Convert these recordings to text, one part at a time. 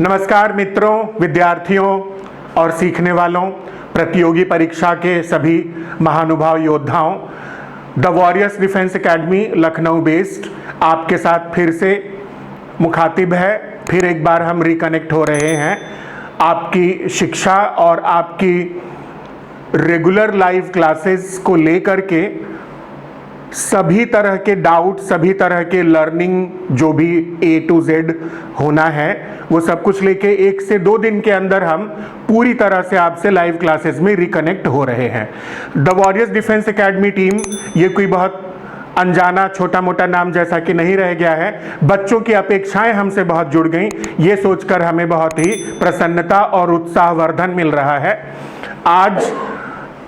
नमस्कार मित्रों, विद्यार्थियों और सीखने वालों, प्रतियोगी परीक्षा के सभी महानुभाव योद्धाओं। The warriors defence academy Lucknow based आपके साथ फिर से मुखातिब है। फिर एक बार हम रिकनेक्ट हो रहे हैं आपकी शिक्षा और आपकी रेगुलर लाइव क्लासेस को लेकर के। सभी तरह के डाउट, सभी तरह के लर्निंग जो भी A to Z होना है, वो सब कुछ लेके 1 से 2 दिन के अंदर हम पूरी तरह से आपसे लाइव क्लासेस में रिकनेक्ट हो रहे हैं। The warriors defence academy team ये कोई बहुत अनजाना छोटा मोटा नाम जैसा कि नहीं रह गया है। बच्चों की अपेक्षाएं हमसे बहुत जुड़ गई, ये सोचकर हमें बहुत ही प्रसन्नता और उत्साहवर्धन मिल रहा है। आज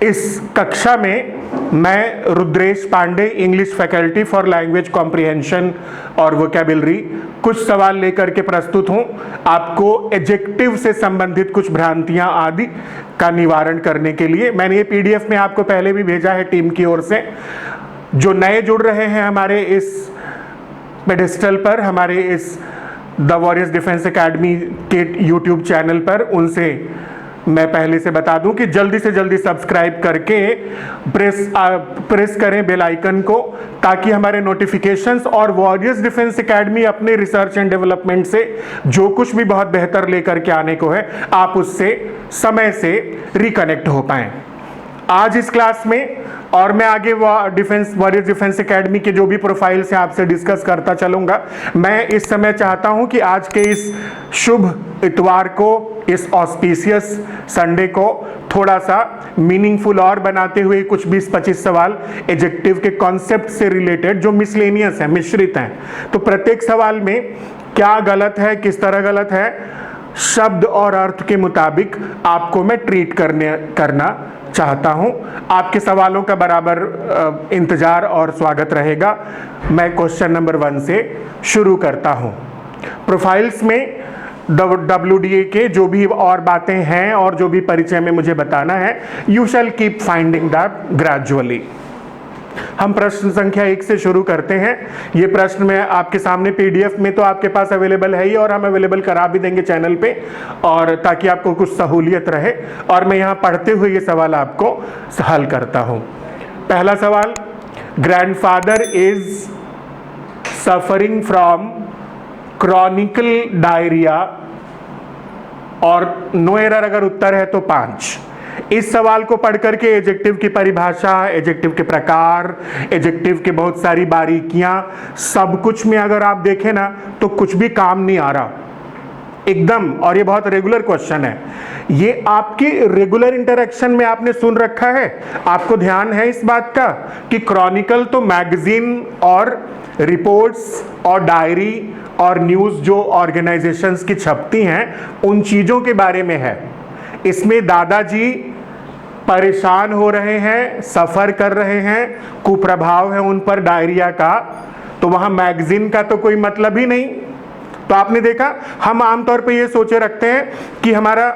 इस कक्षा में मैं Rudresh Pandey, English faculty for language comprehension और वोकैबुलरी, कुछ सवाल लेकर के प्रस्तुत हूं। आपको एडजेक्टिव से संबंधित कुछ भ्रांतियां आदि का निवारण करने के लिए मैंने ये PDF में आपको पहले भी भेजा है टीम की ओर से। जो नए जुड़ रहे हैं हमारे इस पेडेस्टल पर, हमारे इस द वॉरियर्स डिफेंस एकेडमी के YouTube चैनल पर, उनसे मैं पहले से बता दूं कि जल्दी से जल्दी सब्सक्राइब करके प्रेस करें बेल आइकन को, ताकि हमारे नोटिफिकेशंस और वॉरियर्स डिफेंस एकेडमी अपने रिसर्च एंड डेवलपमेंट से जो कुछ भी बहुत बेहतर लेकर के आने को है, आप उससे समय से रिकनेक्ट हो पाएं। आज इस क्लास में और मैं आगे वॉरियर्स डिफेंस एकेडमी के जो भी प्रोफाइल से आपसे डिस्कस करता चलूंगा। मैं इस समय चाहता हूं कि आज के इस शुभ इतवार को, इस ऑस्पिशियस संडे को थोड़ा सा मीनिंगफुल और बनाते हुए कुछ 20-25 सवाल एडजेक्टिव के कॉन्सेप्ट से रिलेटेड जो मिसलेनियस है, मिश्रित हैं, तो प्रत्येक सवाल में क्या गलत है, किस तरह गलत है, शब्द और अर्थ के मुताबिक आपको मैं ट्रीट करना चाहता हूं। आपके सवालों का बराबर इंतजार और स्वागत रहेगा। मैं क्वेश्चन नंबर 1 से शुरू करता हूं। प्रोफाइल्स में WDA के जो भी और बातें हैं और जो भी परिचय में मुझे बताना है, you shall keep finding that gradually. हम प्रश्न संख्या 1 से शुरू करते हैं। ये प्रश्न मैं आपके सामने PDF में तो आपके पास अवेलेबल है ही, और हम अवेलेबल करा भी देंगे चैनल पे, और ताकि आपको कुछ सहूलियत रहे। और मैं यहाँ पढ़ते हुए ये सवाल आपको हल करता हूँ। पहला सवाल, grandfather is suffering from Chronicle diarrhoea, और नो एरर अगर उत्तर है तो 5। इस सवाल को पढ़ करके एडजेक्टिव की परिभाषा, एडजेक्टिव के प्रकार, एडजेक्टिव के बहुत सारी बारीकियां, सब कुछ में अगर आप देखें ना तो कुछ भी काम नहीं आ रहा एकदम। और ये बहुत रेगुलर क्वेश्चन है, ये आपकी रेगुलर इंटरेक्शन में आपने सुन रखा है। आपको ध्यान है इस बात का कि क्रॉनिकल तो मैगजीन और रिपोर्ट्स और डायरी और न्यूज़ जो ऑर्गेनाइजेशंस की छपती हैं, उन चीज़ों के बारे में है। इसमें दादाजी परेशान हो रहे हैं, सफ़र कर रहे हैं, कुप्रभाव है उन पर डायरिया का, तो वहाँ मैगजीन का तो कोई मतलब ही नहीं। तो आपने देखा, हम आमतौर पे ये सोचे रखते हैं कि हमारा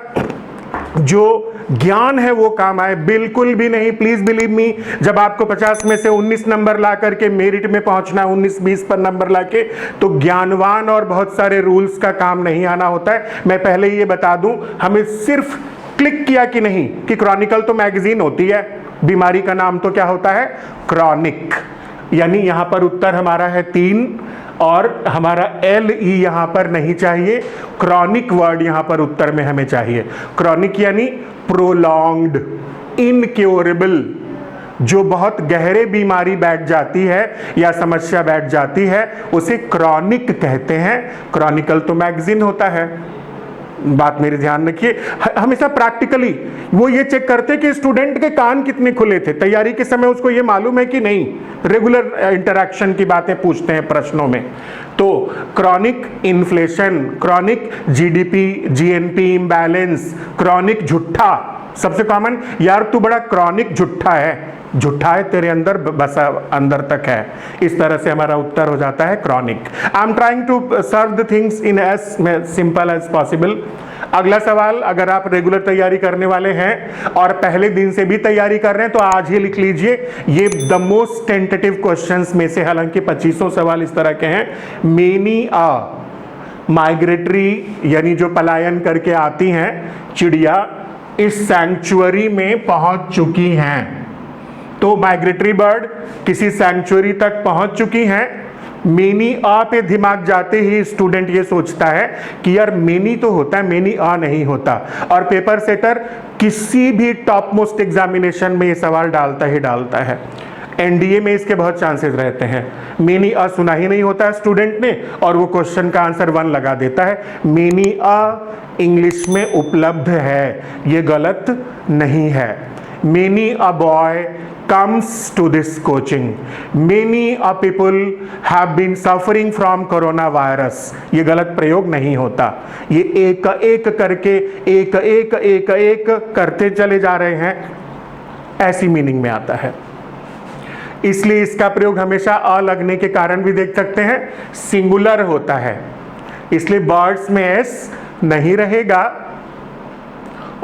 जो ज्ञान है वो काम आए, बिल्कुल भी नहीं। प्लीज बिलीव मी, जब आपको 50 में से 19 नंबर ला करके मेरिट में पहुंचना, 19-20 पर नंबर लाके, तो ज्ञानवान और बहुत सारे रूल्स का काम नहीं आना होता है। मैं पहले ये बता दूं, हमें सिर्फ क्लिक किया कि नहीं कि क्रॉनिकल तो मैगजीन होती है, बीमारी का नाम तो क्या होता है, क्रॉनिक। यानी यहां पर उत्तर हमारा है 3, और हमारा LE यहां पर नहीं चाहिए, क्रॉनिक वर्ड यहां पर उत्तर में हमें चाहिए। क्रॉनिक यानी प्रोलॉन्ग्ड, इनक्योरेबल, जो बहुत गहरे बीमारी बैठ जाती है या समस्या बैठ जाती है, उसे क्रॉनिक कहते हैं। क्रॉनिकल तो मैगजीन होता है। बात मेरी ध्यान रखिए, हमेशा प्रैक्टिकली वो ये चेक करते कि स्टूडेंट के कान कितने खुले थे तैयारी के समय, उसको ये मालूम है कि नहीं। रेगुलर इंटरैक्शन की बातें पूछते हैं प्रश्नों में। तो chronic inflation, chronic GDP GNP imbalance, chronic झूठा, सबसे कॉमन, यार तू बड़ा क्रॉनिक झूठा है, झूठा है तेरे अंदर, बस अंदर तक है। इस तरह से हमारा उत्तर हो जाता है chronic. I am trying to serve the things in as simple as possible. अगला सवाल, अगर आप रेगुलर तैयारी करने वाले हैं और पहले दिन से भी तैयारी कर रहे हैं तो आज ही लिख लीजिए, ये द मोस्ट टेंटेटिव क्वेश्चंस में से, हालांकि 2500 सवाल इस तरह के हैं। मेनी माइग्रेटरी यानी जो पलायन करके आती हैं चिड़िया, इस सैंक्चुअरी में पहुंच चुकी हैं। तो माइग्रेटरी बर्ड किसी सैंक्चुअरी तक पहुंच चुकी हैं। मेनी आ पे दिमाग जाते ही स्टूडेंट ये सोचता है कि यार मेनी तो होता है, मेनी आ नहीं होता। और पेपर सेटर किसी भी टॉप मोस्ट एग्जामिनेशन में ये सवाल डालता ही डालता है। एनडीए में इसके बहुत चांसेस रहते हैं। मेनी अ सुना ही नहीं होता है स्टूडेंट ने और वो क्वेश्चन का आंसर 1 लगा देता है। मेनी अ इंग्लिश में उपलब्ध है, ये गलत नहीं है। Many a boy comes to this coaching. Many a people have been suffering from coronavirus. ये गलत प्रयोग नहीं होता, ये एक एक करके एक एक एक एक करते चले जा रहे हैं, ऐसी मीनिंग में आता है। इसलिए इसका प्रयोग हमेशा अ लगने के कारण भी देख सकते हैं, सिंगुलर होता है, इसलिए बर्ड्स में एस नहीं रहेगा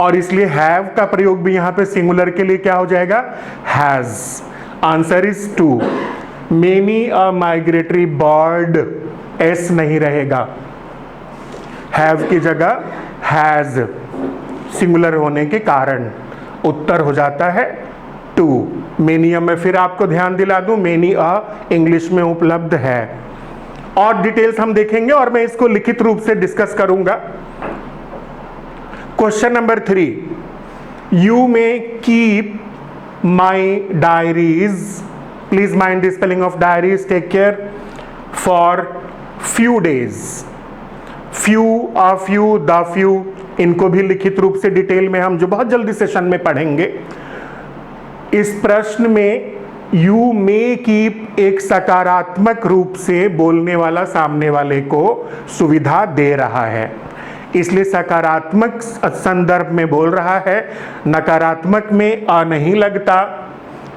और इसलिए हैव का प्रयोग भी यहां पे सिंगुलर के लिए क्या हो जाएगा, has. Answer is 2। Many a migratory bird, S नहीं रहेगा, हैव की जगह हैज, सिंगुलर होने के कारण उत्तर हो जाता है 2। मेनी अ में फिर आपको ध्यान दिला दूं, मेनी अ इंग्लिश में उपलब्ध है। और डिटेल्स हम देखेंगे और मैं इसको लिखित रूप से डिस्कस करूंगा। Question number 3. You may keep my diaries. Please mind the spelling of diaries. Take care. For few days. Few, a few, the few. इनको भी लिखित रूप से डिटेल में हम जो बहुत जल्दी सेशन में पढ़ेंगे। इस प्रश्न में यू मे कीप एक सकारात्मक रूप से बोलने वाला सामने वाले को सुविधा दे रहा है, इसलिए सकारात्मक संदर्भ में बोल रहा है। नकारात्मक में अ नहीं लगता।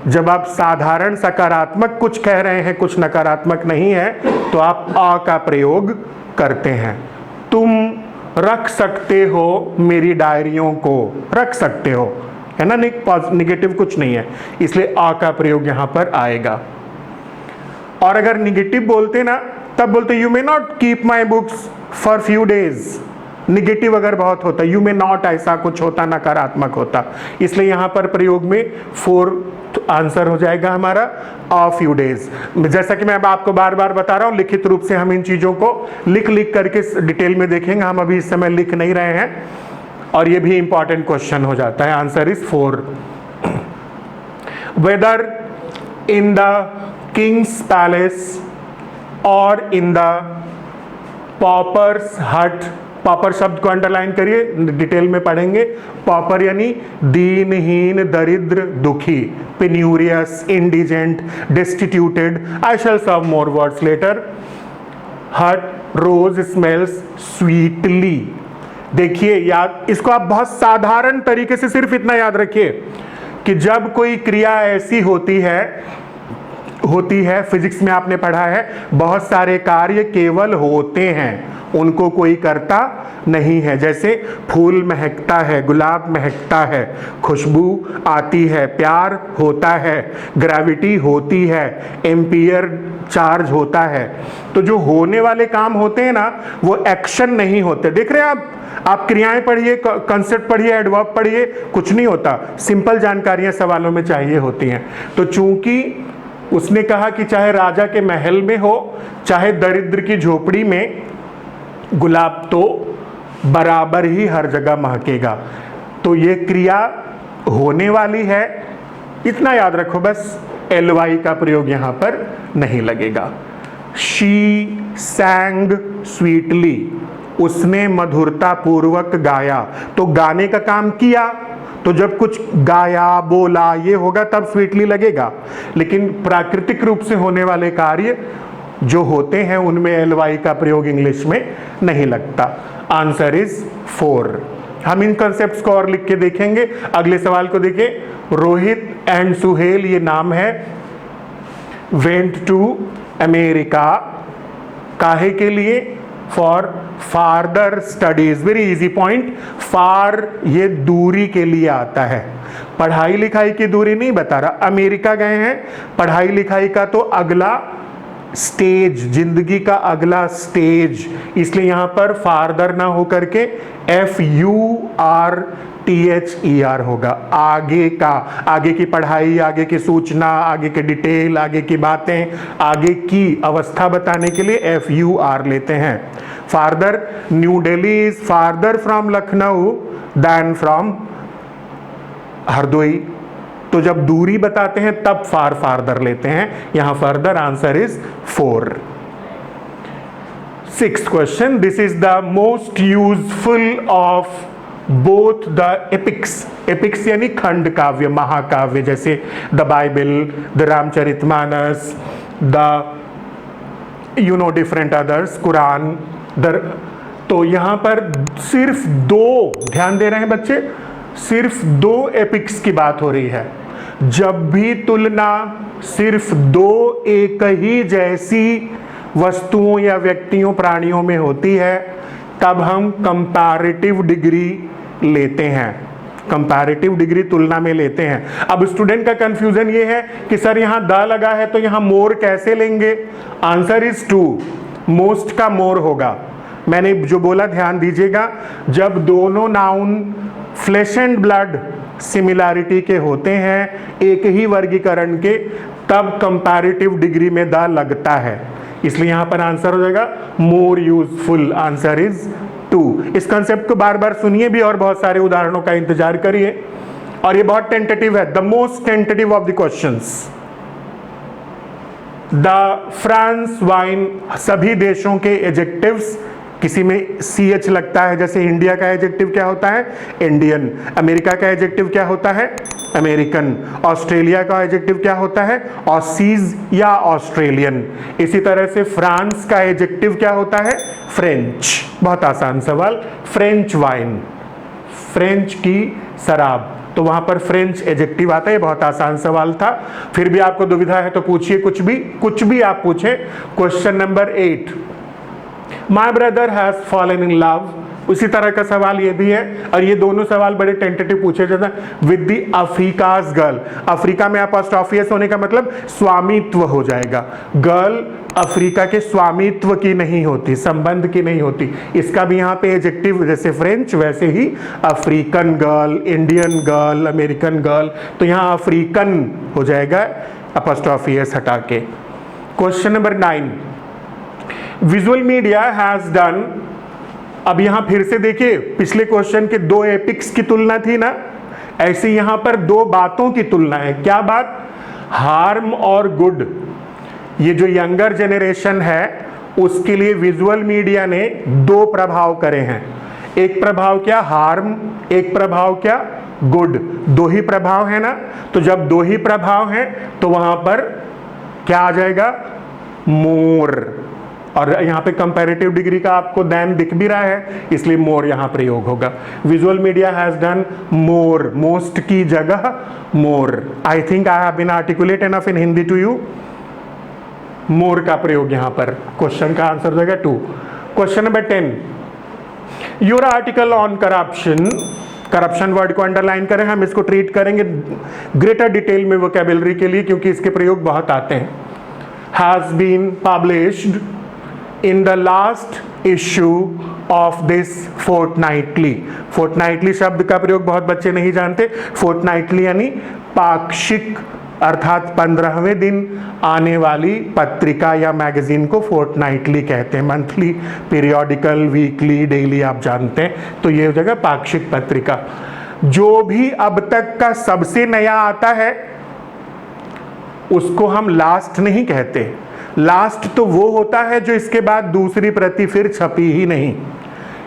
जब आप साधारण सकारात्मक कुछ कह रहे हैं, कुछ नकारात्मक नहीं है, तो आप अ का प्रयोग करते हैं। तुम रख सकते हो मेरी डायरियों को, रख सकते हो, है ना, निगेटिव कुछ नहीं है, इसलिए अ का प्रयोग यहां पर आएगा। और अगर निगेटिव बोलते ना, तब बोलते you may not keep my books for few days. Negative अगर बहुत होता, यू मे नॉट ऐसा कुछ होता, नकारात्मक होता, इसलिए यहां पर प्रयोग में 4 आंसर हो जाएगा हमारा अ फ्यू डेज। जैसा कि मैं अब आपको बार बार बता रहा हूं, लिखित रूप से हम इन चीजों को लिख लिख करके डिटेल में देखेंगे, हम अभी इस समय लिख नहीं रहे हैं और ये भी इंपॉर्टेंट क्वेश्चन हो जाता है। Answer is 4। Whether in the king's palace और in the pauper's hut. Pauper शब्द को अंडरलाइन करिए, डिटेल में पढ़ेंगे। पॉपर यानी दीनहीन, दरिद्र, दुखी, पेन्यूरियस, इंडिजेंट, डिस्टिट्यूटेड। आई शैल सर्व मोर वर्ड्स लेटर। हट, रोज स्मेल्स स्वीटली। देखिए याद, इसको आप बहुत साधारण तरीके से सिर्फ इतना याद रखिए कि जब कोई क्रिया ऐसी होती है, फिजिक्स में आपने पढ़ा है, बहुत सारे कार्य केवल होते हैं, उनको कोई करता नहीं है। जैसे फूल महकता है, गुलाब महकता है, खुशबू आती है, प्यार होता है, ग्रेविटी होती है, एम्पियर चार्ज होता है। तो जो होने वाले काम होते हैं ना, वो एक्शन नहीं होते। देख रहे हैं आप क्रियाएं पढ़िए, कंसेप्ट पढ़िए, एडवर्ब पढ़िए, कुछ नहीं होता। सिंपल जानकारियां सवालों में चाहिए होती हैं। तो चूंकि उसने कहा कि चाहे राजा के महल में हो, चाहे दरिद्र की झोपड़ी में, गुलाब तो बराबर ही हर जगह महकेगा। तो ये क्रिया होने वाली है, इतना याद रखो बस। ly का प्रयोग यहां पर नहीं लगेगा। शी सैंग स्वीटली, उसने मधुरता पूर्वक गाया। तो गाने का काम किया, तो जब कुछ गाया, बोला, ये होगा तब स्वीटली लगेगा। लेकिन प्राकृतिक रूप से होने वाले कार्य जो होते हैं उनमें ly का प्रयोग इंग्लिश में नहीं लगता। Answer is 4। हम इन कॉन्सेप्ट्स को और लिख के देखेंगे। अगले सवाल को देखिए। रोहित एंड सुहेल, ये नाम है, वेंट टू अमेरिका, काहे के लिए, for farther studies. Very easy point. Far ये दूरी के लिए आता है, पढ़ाई लिखाई की दूरी नहीं बता रहा। अमेरिका गए हैं, पढ़ाई लिखाई का तो अगला स्टेज, जिंदगी का अगला स्टेज, इसलिए यहां पर फार्दर ना होकर के FURTHER होगा। आगे का, आगे की पढ़ाई, आगे की सूचना, आगे के डिटेल, आगे की बातें, आगे की अवस्था बताने के लिए FUR लेते हैं। Farther, new Delhi is farther from Lucknow than from Hardoi. तो जब दूरी बताते हैं तब फार्दर लेते हैं, यहां further answer is 4। 6th question, this is the most useful of both the epics. Epics यानी खंड काव्य, महाकाव्य, जैसे the Bible, the Ramcharitmanas, the different others, Quran, तो यहां पर सिर्फ 2, ध्यान दे रहे हैं बच्चे, सिर्फ 2 एपिक्स की बात हो रही है। जब भी तुलना सिर्फ 2 एक ही जैसी वस्तुओं या व्यक्तियों, प्राणियों में होती है, तब हम कंपैरेटिव डिग्री लेते हैं, कंपैरेटिव डिग्री तुलना में लेते हैं। अब स्टूडेंट का कंफ्यूजन ये है कि सर यहां द लगा है तो यहां मोर कैसे लेंगे? आंसर इज 2, मोस्ट का मोर होगा। मैंने जो बोला ध्यान दीजिएगा, जब दोनों noun flesh and blood similarity के होते हैं, एक ही वर्गीकरण के, तब कंपैरेटिव डिग्री में द लगता है, इसलिए यहां पर आंसर हो जाएगा मोर यूजफुल। Answer is 2। इस कंसेप्ट को बार बार सुनिए भी और बहुत सारे उदाहरणों का इंतजार करिए, और ये बहुत टेंटेटिव है, the most tentative of the questions. The France wine, सभी देशों के एडजेक्टिव्स, किसी में CH लगता है, जैसे इंडिया का एडजेक्टिव क्या होता है? इंडियन। अमेरिका का एडजेक्टिव क्या होता है? अमेरिकन। ऑस्ट्रेलिया का एडजेक्टिव क्या होता है? ऑसीज या ऑस्ट्रेलियन। इसी तरह से फ्रांस का एडजेक्टिव क्या होता है? फ्रेंच। बहुत आसान सवाल, फ्रेंच वाइन, फ्रेंच की शराब, तो वहां पर फ्रेंच एडजेक्टिव आता है। बहुत आसान सवाल था, फिर भी आपको दुविधा है तो पूछिए, कुछ भी आप पूछें। Question number 8, my brother has fallen in love, उसी तरह का सवाल ये भी है, और ये दोनों सवाल बड़े टेंटेटिव पूछे जाते हैं। With the Africa's girl, Africa में अपोस्ट्रोफियस होने का मतलब स्वामित्व हो जाएगा। गर्ल अफ्रीका के स्वामित्व की नहीं होती, संबंध की नहीं होती। इसका भी यहाँ पे एडजेक्टिव, जैसे फ्रेंच वैसे ही African girl, Indian girl, American girl, तो यहाँ अफ्रीकन हो जाएगा अपोस्ट्रोफियस हटा के। Question number 9, visual media has done, अब यहां फिर से देखिए, पिछले क्वेश्चन के 2 एपिक्स की तुलना थी ना, ऐसे यहां पर 2 बातों की तुलना है। क्या बात? हार्म और गुड। ये जो यंगर जनरेशन है उसके लिए विजुअल मीडिया ने 2 प्रभाव करे हैं। एक प्रभाव क्या? हार्म, एक प्रभाव क्या? गुड। 2 ही प्रभाव है ना, तो जब 2 ही प्रभाव हैं तो वहां पर क्या आ जाएगा? मोर। और यहाँ पे कंपैरेटिव डिग्री का आपको दैन दिख भी रहा है, इसलिए मोर यहाँ प्रयोग होगा। Visual media has done more, most की जगह more. I think I have been articulate enough in Hindi to you. More का प्रयोग यहाँ पर, क्वेश्चन का आंसर हो जाएगा 2। Question number 10, your article on corruption, corruption word को अंडरलाइन करें, हम इसको ट्रीट करेंगे ग्रेटर डिटेल में वोकैबुलरी के लिए, क्योंकि इसके प्रयोग बहुत आते हैं। Has been published in the last issue of this fortnightly। fortnightly शब्द का प्रयोग बहुत बच्चे नहीं जानते। fortnightly यानी पाक्षिक, अर्थात 15वें दिन आने वाली पत्रिका या मैगजीन को फोर्टनाइटली कहते हैं। मंथली, पीरियोडिकल, वीकली, डेली आप जानते हैं, तो ये हो जाएगा पाक्षिक पत्रिका। जो भी अब तक का सबसे नया आता है उसको हम लास्ट नहीं कहते। लास्ट तो वो होता है जो इसके बाद दूसरी प्रति फिर छपी ही नहीं,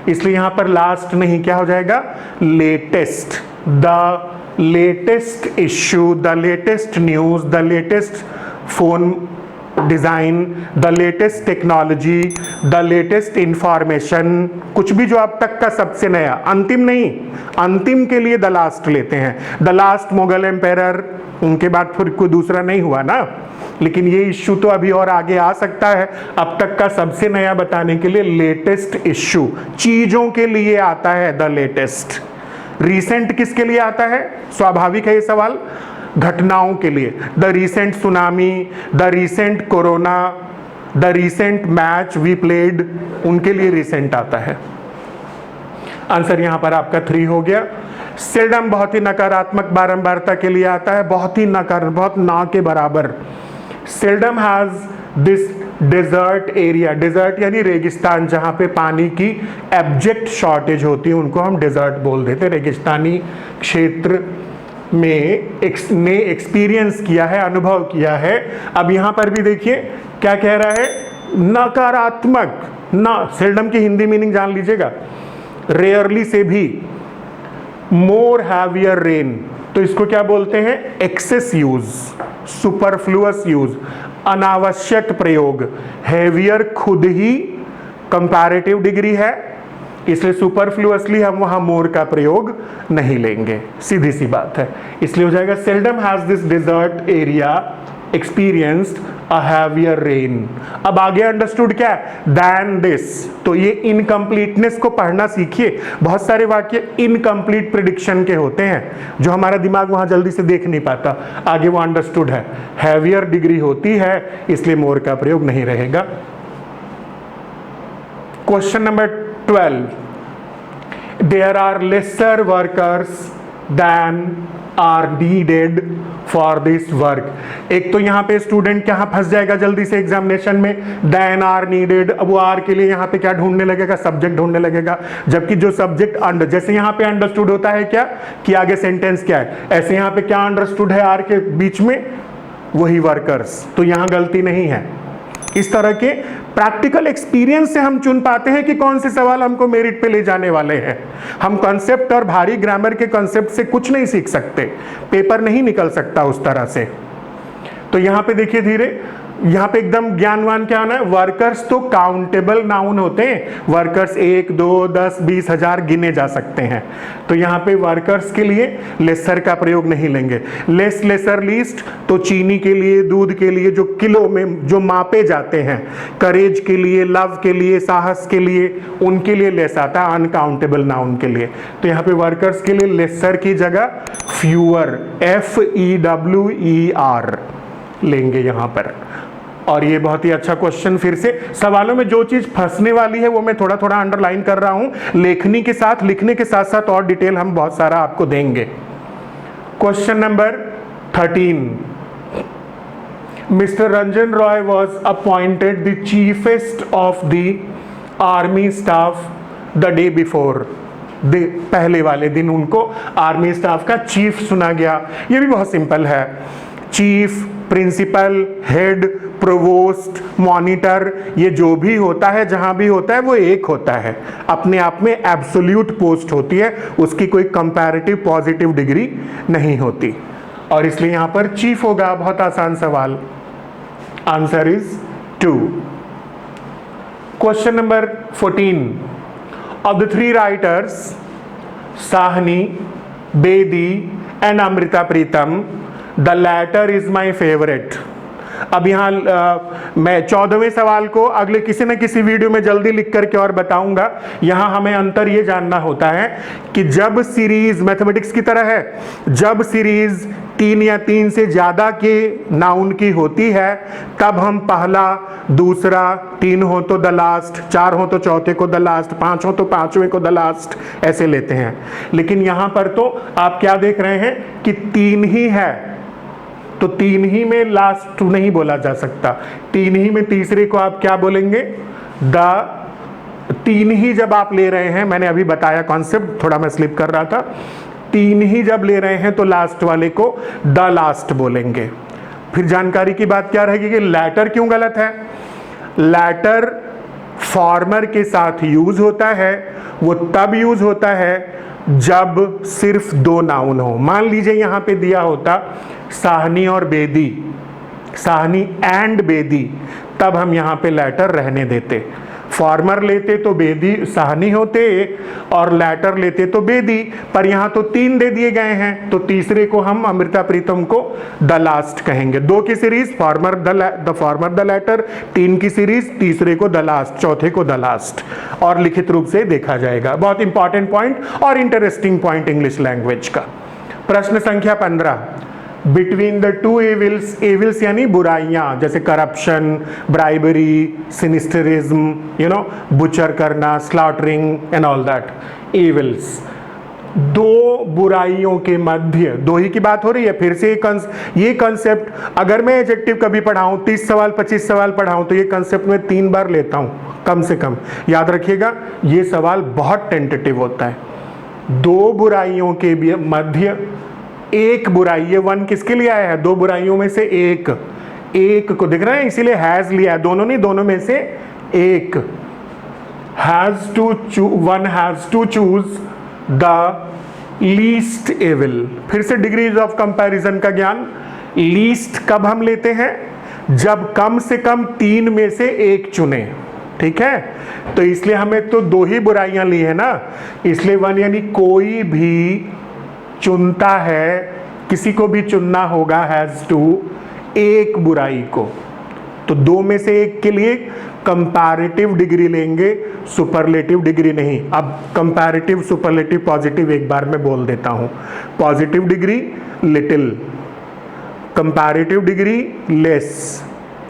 इसलिए यहां पर लास्ट नहीं, क्या हो जाएगा? Latest. The latest issue, the latest news, the latest phone design, the latest technology, the latest information, कुछ भी जो अब तक का सबसे नया, अंतिम नहीं, अंतिम के लिए द लास्ट लेते हैं। द लास्ट मुगल एम्पायर, उनके बाद फिर कोई दूसरा नहीं हुआ ना, लेकिन ये इश्यू तो अभी और आगे आ सकता है। अब तक का सबसे नया बताने के लिए लेटेस्ट इश्यू, चीजों के लिए आता है द लेटेस्ट। रीसेंट किसके लिए आता है? स्वाभाविक है ये सवाल, घटनाओं के लिए। The recent tsunami, the recent corona, the recent match we played, उनके लिए रिसेंट आता है। आंसर यहां पर आपका 3 हो गया। सेल्डम बहुत ही नकारात्मक बारंबारता के लिए आता है, बहुत ही बहुत ना के बराबर। Seldom has this desert area, desert यानी रेगिस्तान, जहां पे पानी की एब्जेक्ट शॉर्टेज होती है उनको हम डेजर्ट बोल देते हैं। रेगिस्तानी क्षेत्र में ने एक्सपीरियंस किया है, अनुभव किया है। अब यहां पर भी देखिए क्या कह रहा है, नकारात्मक ना। सेल्डम की हिंदी मीनिंग जान लीजिएगा, रेयरली से भी, मोर हैवियर रेन, तो इसको क्या बोलते हैं, एक्सेस यूज, सुपरफ्लुअस यूज, अनावश्यक प्रयोग। हैवियर खुद ही कंपैरेटिव डिग्री है, इसलिए सुपरफ्लुअसली हम वहां मोर का प्रयोग नहीं लेंगे, सीधी सी बात है। इसलिए हो जाएगा seldom has this desert area experienced a heavier rain. अब आगे अंडरस्टूड क्या है, दैन दिस, तो ये इनकम्प्लीटनेस को पढ़ना सीखिए। बहुत सारे वाक्य इनकम्प्लीट प्रिडिक्शन के होते हैं जो हमारा दिमाग वहां जल्दी से देख नहीं पाता, आगे वो अंडरस्टूड है। हैवियर डिग्री होती है इसलिए मोर का प्रयोग नहीं रहेगा। Question number 12, there are lesser workers than are needed for this work. एक तो यहाँ पे स्टूडेंट क्या फंस जाएगा जल्दी से एग्जामिनेशन में, देन आर नीडेड। अब वो आर के लिए यहाँ पे क्या ढूंढने लगेगा, सब्जेक्ट ढूंढने लगेगा, जबकि जो सब्जेक्ट अंडर, जैसे यहाँ पे अंडरस्टूड होता है क्या कि आगे सेंटेंस क्या है, ऐसे यहाँ पे क्या अंडरस्टूड है आर के बीच में, वही वर्कर्स, तो यहाँ गलती नहीं है। इस तरह के प्रैक्टिकल एक्सपीरियंस से हम चुन पाते हैं कि कौन से सवाल हमको मेरिट पे ले जाने वाले हैं। हम कॉन्सेप्ट और भारी ग्रामर के कॉन्सेप्ट से कुछ नहीं सीख सकते, पेपर नहीं निकल सकता उस तरह से। तो यहां पे देखिए धीरे, यहां पे एकदम ज्ञानवान क्या होना है, वर्कर्स तो काउंटेबल नाउन होते हैं, वर्कर्स 1 2 10 20 1000 गिने जा सकते हैं। तो यहां पे वर्कर्स के लिए लेसर का प्रयोग नहीं लेंगे। लेस, लेसर, लीस्ट, तो चीनी के लिए, दूध के लिए जो किलो में जो मापे जाते हैं, करेज के लिए, लव के लिए, साहस के लिए, उनके लिए लेस आता है, अनकाउंटेबल नाउन के लिए। तो यहाँ पे वर्कर्स के लिए लेसर की जगह फ्यूअर, FEWER लेंगे यहां पर। और ये बहुत ही अच्छा क्वेश्चन, फिर से सवालों में जो चीज फंसने वाली है वो मैं थोड़ा थोड़ा अंडरलाइन कर रहा हूं, लेखनी के साथ, लिखने के साथ साथ और डिटेल हम बहुत सारा आपको देंगे। Question number 13, mister Ranjan Roy was appointed the chiefest of the army staff the day before. पहले वाले दिन उनको आर्मी स्टाफ का चीफ सुना गया। ये भी बहुत सिंपल है, chief, principal, head, provost, monitor, ये जो भी होता है, जहां भी होता है, वो एक होता है, अपने आप में एब्सोल्यूट पोस्ट होती है, उसकी कोई कंपैरेटिव पॉजिटिव डिग्री नहीं होती, और इसलिए यहां पर चीफ होगा। बहुत आसान सवाल, answer is 2। Question number 14, of the 3 writers Sahni, Bedi and Amrita Pritam, the latter is my favourite. अब यहाँ मैं 14वें सवाल को अगले किसी न किसी वीडियो में जल्दी लिख करके और बताऊंगा। यहाँ हमें अंतर ये जानना होता है कि जब सीरीज मैथमेटिक्स की तरह है, जब सीरीज 3 या 3 से ज्यादा के नाउन की होती है तब हम पहला, दूसरा, 3 हो तो द लास्ट, 4 हो तो चौथे को द लास्ट, 5 हो तो 5वें को द लास्ट, ऐसे लेते हैं। लेकिन यहाँ पर तो आप क्या देख रहे हैं कि 3 ही है, तो 3 ही में लास्ट नहीं बोला जा सकता, 3 ही में तीसरे को आप क्या बोलेंगे, द। 3 ही जब आप ले रहे हैं, मैंने अभी बताया कॉन्सेप्ट, थोड़ा मैं स्लिप कर रहा था, 3 ही जब ले रहे हैं तो लास्ट वाले को द लास्ट बोलेंगे। फिर जानकारी की बात क्या रहेगी कि लैटर क्यों गलत है। लैटर फॉर्मर के साथ यूज होता है, वो तब यूज होता है जब सिर्फ 2 नाउन हो। मान लीजिए यहां पे दिया होता साहनी और बेदी, साहनी एंड बेदी, तब हम यहां पे लैटर रहने देते। फॉर्मर लेते तो बेदी साहनी होते और लैटर लेते तो बेदी, पर यहां तो 3 दे दिए गए हैं, तो तीसरे को हम अमृता प्रीतम को द लास्ट कहेंगे। 2 की series farmer the former the latter, 3 की सीरीज तीसरे को द लास्ट, चौथे को द लास्ट, और लिखित रूप से देखा जाएगा। बहुत इंपॉर्टेंट पॉइंट और इंटरेस्टिंग पॉइंट इंग्लिश लैंग्वेज का। प्रश्न संख्या 15, between the two evils, evils यानी बुराइयां, जैसे करप्शन, ब्राइबरी, सिनिस्टरिज्म, बुचर करना, slaughtering and all that, evils. दो बुराइयों के मध्य, दो ही की बात हो रही है। फिर से ये कंसेप्ट अगर मैं एडजेक्टिव कभी पढ़ाऊं, 30 सवाल 25 सवाल पढ़ाऊं, तो ये कंसेप्ट मैं 3 बार लेता हूं कम से कम। याद रखिएगा, ये सवाल बहुत टेंटेटिव होता है। दो बुराइयों के मध्य एक बुराई, ये वन किसके लिए आया है? दो बुराइयों में से एक को दिख रहा है, इसीलिए हैज लिया है, दोनों नहीं, दोनों में से एक। One has to choose the least evil. फिर से डिग्रीज ऑफ कंपैरिजन का ज्ञान। लीस्ट कब हम लेते हैं? जब कम से कम 3 में से एक चुने, ठीक है? तो इसलिए हमें तो 2 ही बुराइयां ली है ना, इसलिए वन यानी कोई भी चुनता है, किसी को भी चुनना होगा, हैज टू, एक बुराई को। तो 2 में से एक के लिए कंपैरेटिव डिग्री लेंगे, सुपरलेटिव डिग्री नहीं। अब कंपैरेटिव, सुपरलेटिव, पॉजिटिव एक बार में बोल देता हूं। Positive degree little, comparative degree less,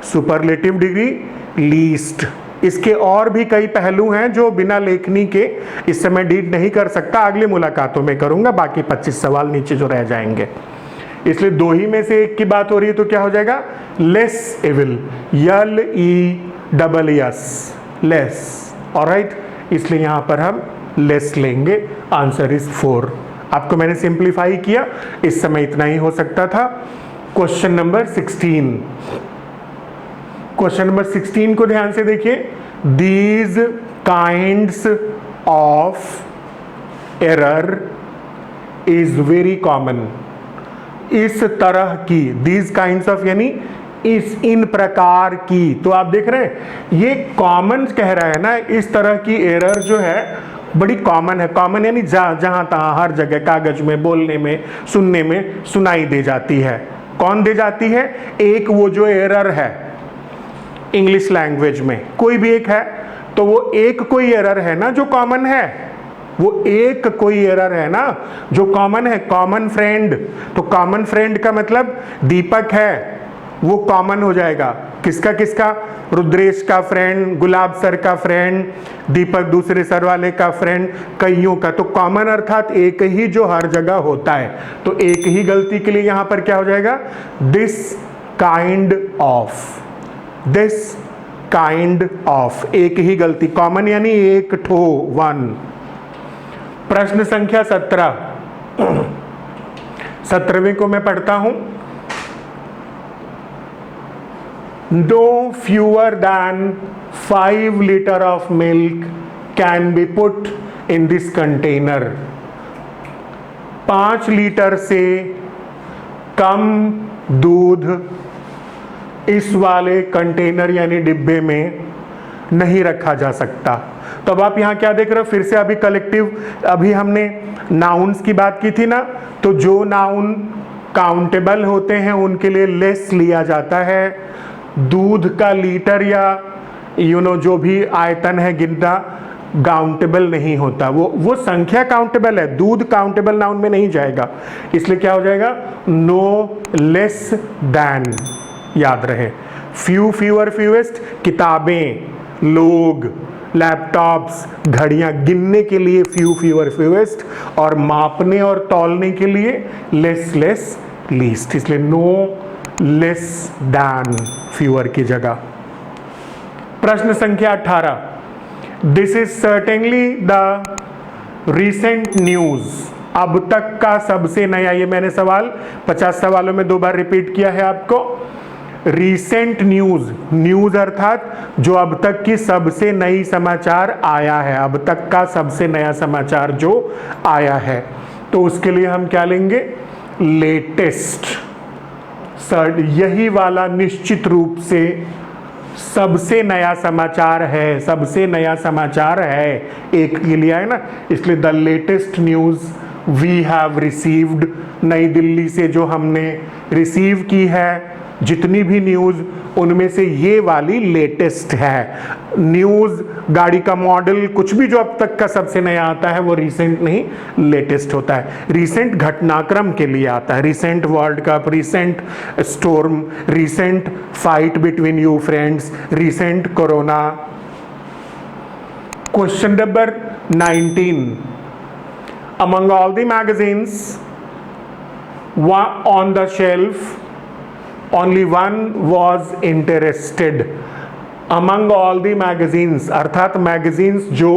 superlative degree least. इसके और भी कई पहलू हैं जो बिना लेखनी के इस समय डील नहीं कर सकता, अगली मुलाकातों में करूंगा। बाकी 25 सवाल नीचे जो रह जाएंगे, इसलिए 2 ही में से एक की बात हो रही है, तो क्या हो जाएगा? Less evil, LESS, less. Alright, इसलिए यहां पर हम लेस लेंगे। Answer is 4। आपको मैंने सिंप्लीफाई किया, इस समय इतना ही हो सकता था। क्वेश्चन नंबर 16, क्वेश्चन नंबर 16 को ध्यान से देखिए। These kinds of error is very common. इस तरह की, दीज काइंड्स ऑफ यानी इन प्रकार की। तो आप देख रहे हैं ये कॉमन कह रहा है ना, इस तरह की एरर जो है बड़ी कॉमन है। कॉमन यानी जहां तहां, हर जगह, कागज में, बोलने में, सुनने में सुनाई दे जाती है। कौन दे जाती है? एक वो जो एरर है इंग्लिश लैंग्वेज में, कोई भी एक है, तो वो एक कोई एरर है ना जो कॉमन है, वो एक कोई एरर है ना जो कॉमन है। कॉमन फ्रेंड, तो कॉमन फ्रेंड का मतलब दीपक है, वो कॉमन हो जाएगा। किसका किसका? रुद्रेश का फ्रेंड, गुलाब सर का फ्रेंड, दीपक दूसरे सर वाले का फ्रेंड, कईयों का। तो कॉमन अर्थात एक ही जो हर जगह होता है। तो एक ही गलती के लिए यहां पर क्या हो जाएगा? This kind of, this kind of, एक ही गलती। कॉमन यानी एक ठो, वन। प्रश्न संख्या 17, 17वें को मैं पढ़ता हूं। No fewer than 5 liters of milk can be put in this container. 5 litre से कम दूध इस वाले कंटेनर यानी डिब्बे में नहीं रखा जा सकता। तो अब आप यहां क्या देख रहे हो? फिर से अभी कलेक्टिव, अभी हमने नाउन्स की बात की थी ना, तो जो नाउन काउंटेबल होते हैं उनके लिए लेस लिया जाता है। दूध का लीटर या जो भी आयतन है गिनना काउंटेबल नहीं होता, वो संख्या काउंटेबल है, दूध काउंटेबल नाउन में नहीं जाएगा। इसलिए क्या हो जाएगा? नो लेस देन, याद रहे। फ्यू, फ्यूअर, फ्यूएस्ट, किताबें, लोग, लैपटॉप्स, घड़ियां, गिनने के लिए फ्यू, फ्यूअर, फ्यूएस्ट, और मापने और तौलने के लिए लेस, लेस, लीस्ट। इसलिए नो लेस दैन, फ्यूअर की जगह। प्रश्न संख्या 18, this is certainly the recent news. अब तक का सबसे नया, ये मैंने सवाल 50 सवालों में 2 बार रिपीट किया है आपको। रिसेंट न्यूज, न्यूज अर्थात जो अब तक की सबसे नई समाचार आया है, अब तक का सबसे नया समाचार जो आया है, तो उसके लिए हम क्या लेंगे? लेटेस्ट। यही वाला निश्चित रूप से सबसे नया समाचार है, सबसे नया समाचार है, एक के लिए है ना, इसलिए the latest news we have received, नई दिल्ली से जो हमने रिसीव की है, जितनी भी न्यूज़ उनमें से ये वाली लेटेस्ट है। न्यूज़, गाड़ी का मॉडल, कुछ भी जो अब तक का सबसे नया आता है वो रीसेंट नहीं, लेटेस्ट होता है। रीसेंट घटनाक्रम के लिए आता है, recent world cup, recent storm, recent fight between you friends, recent corona. Question number 19, among all the magazines on the shelf only one was interested। among all the magazines अर्थात magazines जो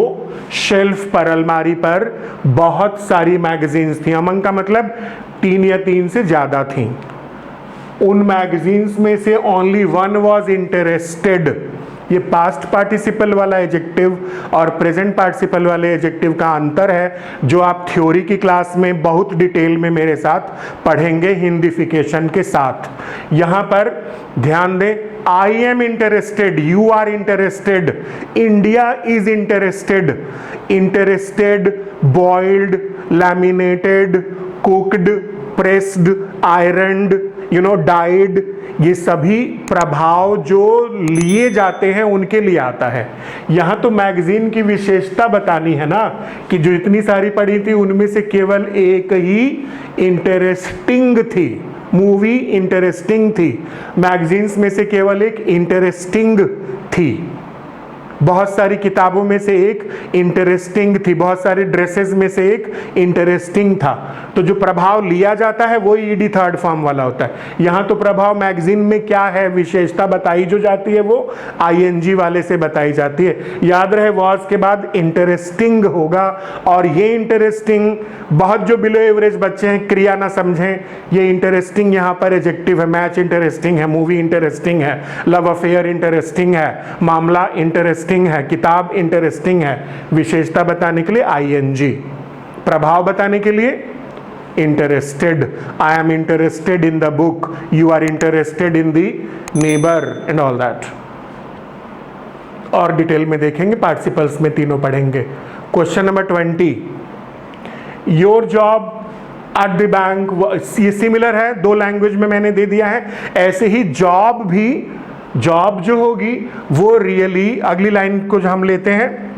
shelf पर, अलमारी पर बहुत सारी magazines थी। among का मतलब 3 या 3 से ज़्यादा थी। उन मैगजीन्स में से ओनली वन वॉज इंटरेस्टेड। ये पास्ट पार्टिसिपल वाला एडजेक्टिव और प्रेजेंट पार्टिसिपल वाले एडजेक्टिव का अंतर है, जो आप थ्योरी की क्लास में बहुत डिटेल में मेरे साथ पढ़ेंगे हिंदीफिकेशन के साथ। यहाँ पर ध्यान दें, I am interested, you are interested, India is interested. Interested, boiled, laminated, cooked, pressed, ironed, dyed, ये सभी प्रभाव जो लिए जाते हैं उनके लिए आता है। यहाँ तो मैगजीन की विशेषता बतानी है ना, कि जो इतनी सारी पढ़ी थी उनमें से केवल एक ही इंटरेस्टिंग थी। मूवी इंटरेस्टिंग थी, मैगजीन्स में से केवल एक इंटरेस्टिंग थी। बहुत सारी किताबों में से एक इंटरेस्टिंग थी, बहुत सारी ड्रेसेस में से एक इंटरेस्टिंग था। तो जो प्रभाव लिया जाता है वो ईडी थर्ड फॉर्म वाला होता है। यहाँ तो प्रभाव मैगजीन में क्या है, विशेषता बताई जो जाती है वो आईएनजी वाले से बताई जाती है। याद रहे वॉज के बाद इंटरेस्टिंग होगा, और ये इंटरेस्टिंग, बहुत जो बिलो एवरेज बच्चे हैं क्रिया ना समझें, ये इंटरेस्टिंग यहाँ पर एडजेक्टिव है। मैच इंटरेस्टिंग है, मूवी इंटरेस्टिंग है, लव अफेयर इंटरेस्टिंग है, मामला इंटरेस्टिंग है, किताब इंटरेस्टिंग है। विशेषता बताने के लिए आईएनजी, प्रभाव बताने के लिए interested. I am interested in the book, you are interested in the neighbour and all that. और डिटेल में देखेंगे, पार्टिसिपल्स में तीनों पढ़ेंगे। Question number 20, your job at the bank, ये सिमिलर है, 2 लैंग्वेज में मैंने दे दिया है। ऐसे ही जॉब भी, जॉब जो होगी वो रियली, अगली लाइन को जो हम लेते हैं,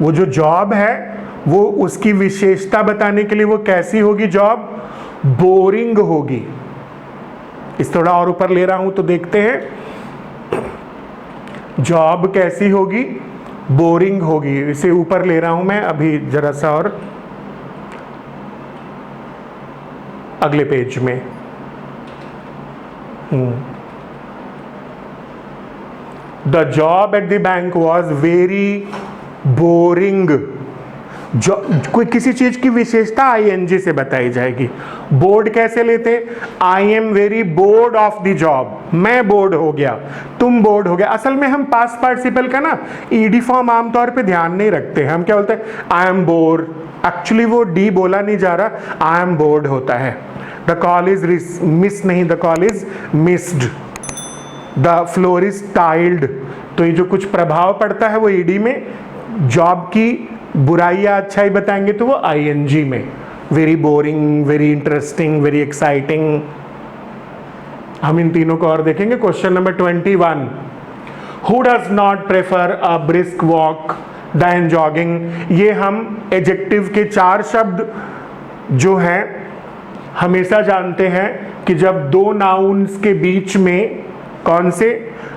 वो जो जॉब है वो उसकी विशेषता बताने के लिए वो कैसी होगी जॉब, बोरिंग होगी। इस थोड़ा और ऊपर ले रहा हूं तो देखते हैं जॉब कैसी होगी, बोरिंग होगी। इसे ऊपर ले रहा हूं मैं अभी जरा सा, और अगले पेज में। The job at the bank was very boring. कोई किसी चीज की विशेषता आईएनजी से बताई जाएगी। बोर्ड कैसे लेते, I am very bored of the job, मैं बोर्ड हो गया, तुम बोर्ड हो गया। असल में हम पास्ट पार्टिसिपल का ना ईडी फॉर्म आमतौर पे ध्यान नहीं रखते हैं। हम क्या बोलते हैं, आई एम बोर्ड, एक्चुअली वो डी बोला नहीं जा रहा, आई एम बोर्ड होता है। द कॉल इज मिस नहीं, the call is missed. The floor is tiled. तो ये जो कुछ प्रभाव पड़ता है वो ईडी में, जॉब की बुराई या अच्छाई बताएंगे तो वो आईएनजी में। Very boring, very interesting, very exciting. हम इन तीनों को और देखेंगे। Question number 21, who does not prefer a brisk walk than jogging. ये हम एडजेक्टिव के 4 शब्द जो हैं हमेशा जानते हैं कि जब 2 नाउन्स के बीच में, कौन से,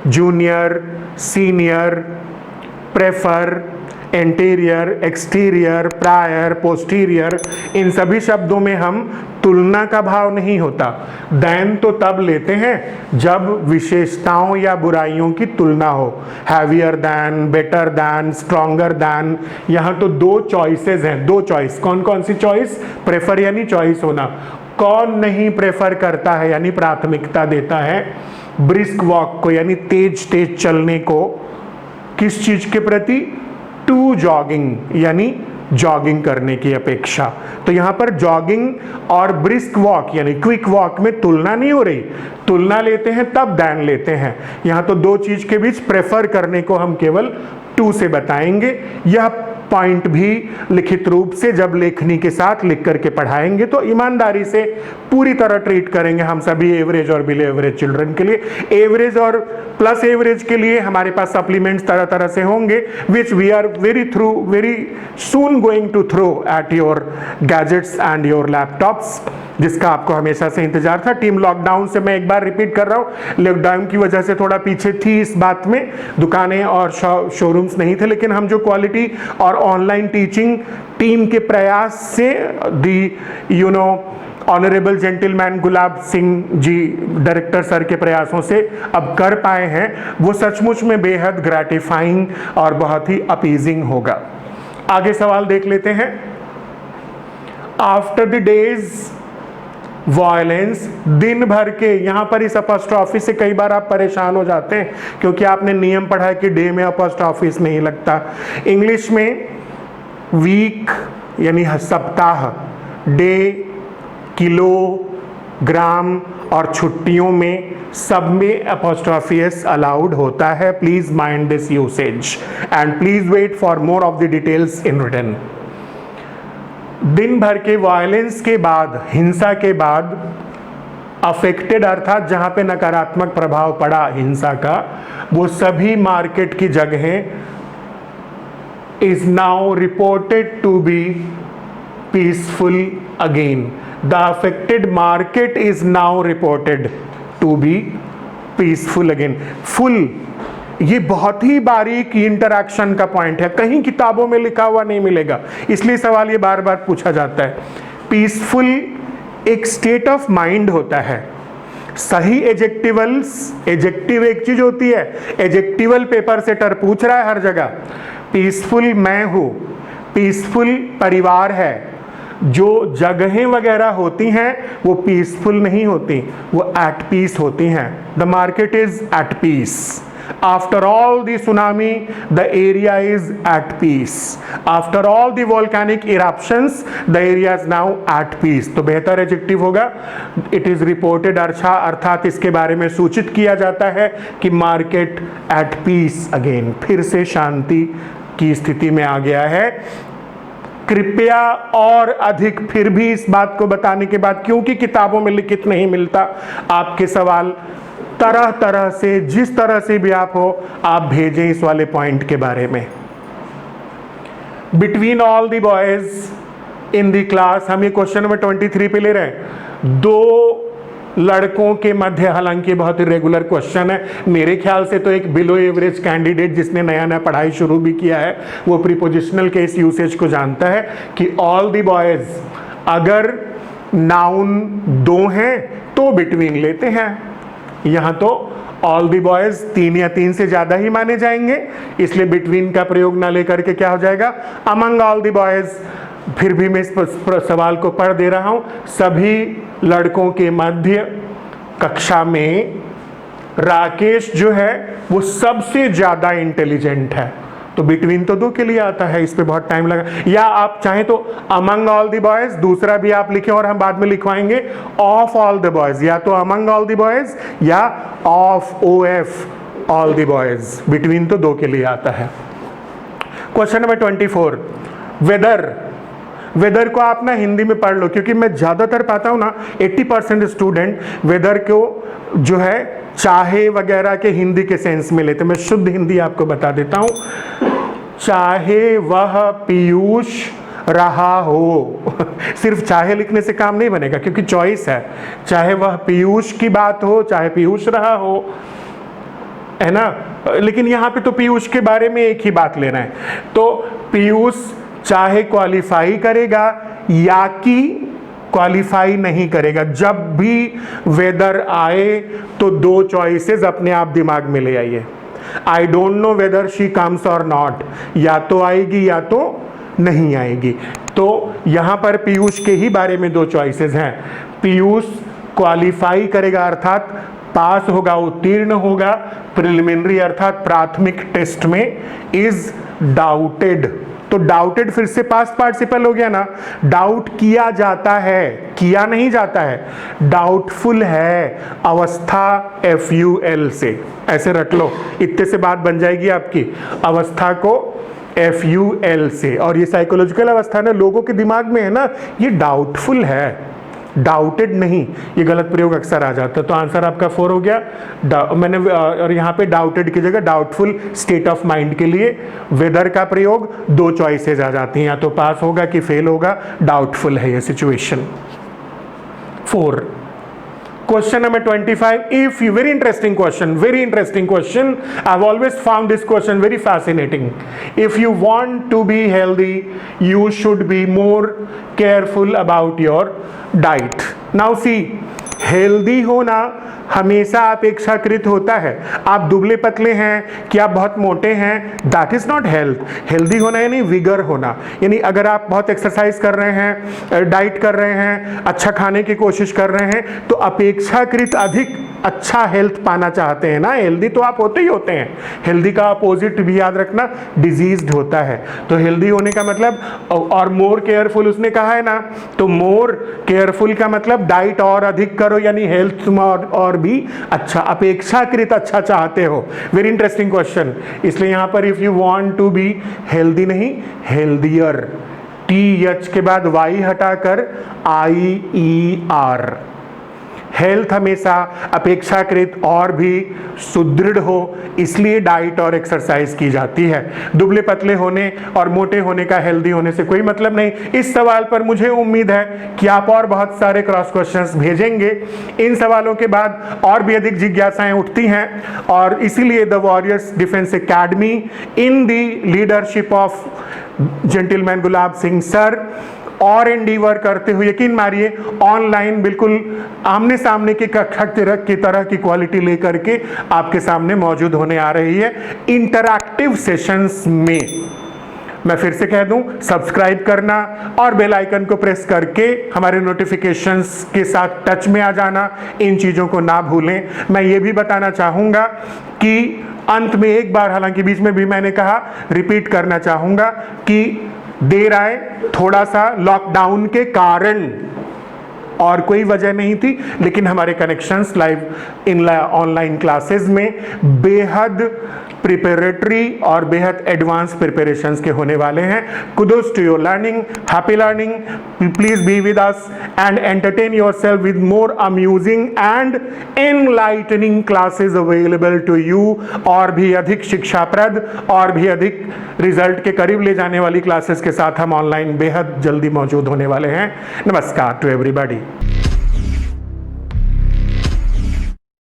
junior, senior, prefer, anterior, exterior, prior, posterior, इन सभी शब्दों में हम तुलना का भाव नहीं होता। देन तो तब लेते हैं जब विशेषताओं या बुराइयों की तुलना हो। Heavier than, better than, stronger than. यहाँ तो 2 चॉइसेस हैं, 2 चॉइस। कौन कौन सी चॉइस, प्रेफर यानी चॉइस होना। कौन नहीं प्रेफर करता है यानी प्राथमिकता देता है ब्रिस्क वॉक को, यानी तेज तेज चलने को, किस चीज के प्रति, टू जॉगिंग, यानी जॉगिंग करने की अपेक्षा। तो यहां पर जॉगिंग और ब्रिस्क वॉक यानी क्विक वॉक में तुलना नहीं हो रही। तुलना लेते हैं तब दैन लेते हैं। यहां तो 2 चीज के बीच प्रेफर करने को हम केवल टू से बताएंगे। यह पॉइंट भी लिखित रूप से जब लेखनी के साथ लिख करके पढ़ाएंगे तो ईमानदारी से पूरी तरह ट्रीट करेंगे हम सभी एवरेज और बिलो एवरेज चिल्ड्रन के लिए। एवरेज और प्लस एवरेज के लिए हमारे पास सप्लीमेंट्स तरह तरह से होंगे, which we are very soon going to throw at your gadgets and your laptops, जिसका आपको हमेशा से इंतजार था। टीम लॉकडाउन से मैं एक बार रिपीट कर रहा हूँ, लॉकडाउन की वजह से थोड़ा पीछे थी इस बात में, दुकानें और शोरूम्स नहीं थे, लेकिन हम जो क्वालिटी और ऑनलाइन टीचिंग टीम के प्रयास से the honourable gentleman Gulab Singh ji director sir के प्रयासों से अब कर पाए हैं, वो सचमुच में बेहद ग्रेटिफाइंग और बहुत ही अपीजिंग होगा। आगे सवाल देख लेते हैं। आफ्टर द डेज वायलेंस, दिन भर के, यहां पर इस अपॉस्ट्रोफी से कई बार आप परेशान हो जाते हैं क्योंकि आपने नियम पढ़ा है कि डे में अपॉस्ट्रोफीज नहीं लगता। इंग्लिश में वीक यानी सप्ताह, डे, किलो, ग्राम और छुट्टियों में सब में अपॉस्ट्रोफीज अलाउड होता है। Please mind this usage and please wait for more of the details in written. दिन भर के वायलेंस के बाद, हिंसा के बाद, अफेक्टेड अर्थात जहां पे नकारात्मक प्रभाव पड़ा हिंसा का, वो सभी मार्केट की जगहें is now reported to be peaceful again. The affected market is now reported to be peaceful again. Full, ये बहुत ही बारीक इंटरैक्शन का पॉइंट है, कहीं किताबों में लिखा हुआ नहीं मिलेगा, इसलिए सवाल ये बार बार पूछा जाता है। पीसफुल एक स्टेट ऑफ माइंड होता है। सही एजेक्टिवल्स, एजेक्टिव एक चीज होती है, एजेक्टिवल पेपर सेटर पूछ रहा है हर जगह। पीसफुल मैं हूं, पीसफुल परिवार है। जो जगहें वगैरह होती हैं वो पीसफुल नहीं होती, वो एट पीस होती हैं। The market is at peace. After all the tsunami, the area is at peace. After all the volcanic eruptions, the area is now at peace. तो बेहतर एडजेक्टिव होगा it is reported, अर्थात इसके बारे में सूचित किया जाता है कि मार्केट at peace again, फिर से शांति की स्थिति में आ गया है। कृपया और अधिक फिर भी इस बात को बताने के बाद, क्योंकि किताबों में लिखित नहीं मिलता, आपके सवाल तरह तरह से, जिस तरह से भी आप हो, आप भेजें इस वाले पॉइंट के बारे में। Between all the boys in the class, हम ये क्वेश्चन नंबर 23 पे ले रहे हैं। दो लड़कों के मध्य, हालांकि बहुत ही रेगुलर क्वेश्चन है, मेरे ख्याल से तो एक बिलो एवरेज कैंडिडेट जिसने नया नया पढ़ाई शुरू भी किया है वो प्रीपोजिशनल के इस यूसेज को जानता है कि ऑल द बॉयज, अगर नाउन दो हैं तो बिटवीन लेते हैं। यहां तो ऑल द बॉयज 3 या 3 से ज्यादा ही माने जाएंगे, इसलिए बिटवीन का प्रयोग ना लेकर के क्या हो जाएगा, अमंग ऑल द बॉयज। फिर भी मैं इस सवाल को पढ़ दे रहा हूं। सभी लड़कों के मध्य कक्षा में राकेश जो है वो सबसे ज्यादा इंटेलिजेंट है, तो बिटवीन तो 2 के लिए आता है, इस पे बहुत टाइम लगा। या आप चाहें तो अमंग ऑल द बॉयज, दूसरा भी आप लिखें और हम बाद में लिखवाएंगे ऑफ ऑल द बॉयज, या तो अमंग ऑल द बॉयज या of OF all the boys, between तो 2 के लिए आता है। Question number 24, weather. वेदर को आप ना हिंदी में पढ़ लो, क्योंकि मैं ज्यादातर पाता हूं ना 80% स्टूडेंट वेदर को जो है चाहे वगैरह के हिंदी के सेंस में लेते। मैं शुद्ध हिंदी आपको बता देता हूं। चाहे वह पीयूष रहा हो सिर्फ चाहे लिखने से काम नहीं बनेगा, क्योंकि चॉइस है। चाहे वह पीयूष की बात हो, चाहे पीयूष रहा हो, है ना, लेकिन यहां पे तो पीयूष के बारे में एक ही बात ले रहे हैं। तो पीयूष चाहे क्वालिफाई करेगा या कि क्वालिफाई नहीं करेगा, जब भी वेदर आए तो 2 चॉइसेस अपने आप दिमाग में ले आइए। I don't know whether she comes और नॉट, या तो आएगी या तो नहीं आएगी। तो यहां पर पीयूष के ही बारे में 2 चॉइसेस हैं। पीयूष क्वालिफाई करेगा अर्थात पास होगा, उत्तीर्ण होगा प्रिलिमिनरी अर्थात प्राथमिक टेस्ट में, इज डाउटेड। तो डाउटेड फिर से पास्ट पार्टिसिपल हो गया ना, डाउट किया जाता है, किया नहीं जाता है, डाउटफुल है, अवस्था FUL से, ऐसे रट लो, इतने से बात बन जाएगी आपकी। अवस्था को FUL से। और ये साइकोलॉजिकल अवस्था ना लोगों के दिमाग में है ना, ये डाउटफुल है, डाउटेड नहीं, ये गलत प्रयोग अक्सर आ जाता है। तो आंसर आपका 4 हो गया। मैंने और यहाँ पे डाउटेड की जगह डाउटफुल स्टेट ऑफ माइंड के लिए वेदर का प्रयोग, 2 चॉइसेस आ जाती हैं, या तो पास होगा कि फेल होगा, डाउटफुल है ये situation. 4 Question number 25. If you, very interesting question. I've always found this question very fascinating. If you want to be healthy, you should be more careful about your diet. Now see, healthy होना हमेशा अपेक्षाकृत होता है। आप दुबले पतले हैं कि आप बहुत मोटे हैं, that is not health. Healthy होना यानी विगर होना, यानी अगर आप बहुत एक्सरसाइज कर रहे हैं, डाइट कर रहे हैं, अच्छा खाने की कोशिश कर रहे हैं, तो अपेक्षाकृत अधिक अच्छा हेल्थ पाना चाहते हैं ना। हेल्दी तो आप होते ही होते हैं। हेल्दी का अपोजिट भी याद रखना, डिजीज्ड होता है। तो हेल्दी होने का मतलब, और मोर केयरफुल उसने कहा है ना, तो मोर केयरफुल का मतलब डाइट और अधिक करो, यानी हेल्थ तुम और भी अच्छा, अपेक्षाकृत अच्छा चाहते हो। Very interesting question. इसलिए यहां पर if you want to be healthy नहीं, हेल्दियर, TH के बाद Y हटाकर IER। हेल्थ हमेशा अपेक्षाकृत और भी सुदृढ़ हो, इसलिए डाइट और एक्सरसाइज की जाती है। दुबले पतले होने और मोटे होने का हेल्दी होने से कोई मतलब नहीं। इस सवाल पर मुझे उम्मीद है कि आप और बहुत सारे क्रॉस क्वेश्चंस भेजेंगे। इन सवालों के बाद और भी अधिक जिज्ञासाएं उठती हैं, और इसीलिए the warriors defence academy in the leadership of gentleman Gulab Singh sir और एंडीवर करते हुए, यकीन मारिए, ऑनलाइन बिल्कुल आमने सामने की कक्षा की तरह की क्वालिटी लेकर के आपके सामने मौजूद होने आ रही है इंटरैक्टिव सेशंस में। मैं फिर से कह दूं, सब्सक्राइब करना और बेल आइकन को प्रेस करके हमारे नोटिफिकेशंस के साथ टच में आ जाना, इन चीज़ों को ना भूलें। मैं ये भी बताना चाहूँगा कि अंत में एक बार, हालांकि बीच में भी मैंने कहा, रिपीट करना चाहूँगा कि देर आए थोड़ा सा लॉकडाउन के कारण, और कोई वजह नहीं थी, लेकिन हमारे connections live in online classes में बेहद प्रिपरेटरी और बेहद एडवांस प्रिपरेशंस के होने वाले हैं। Kudos to your learning, happy learning, please be with us and entertain yourself with more amusing and enlightening classes available to you. और भी अधिक शिक्षाप्रद और भी अधिक रिजल्ट के करीब ले जाने वाली क्लासेस के साथ हम ऑनलाइन बेहद जल्दी मौजूद होने वाले हैं। नमस्कार टू एवरीबॉडी।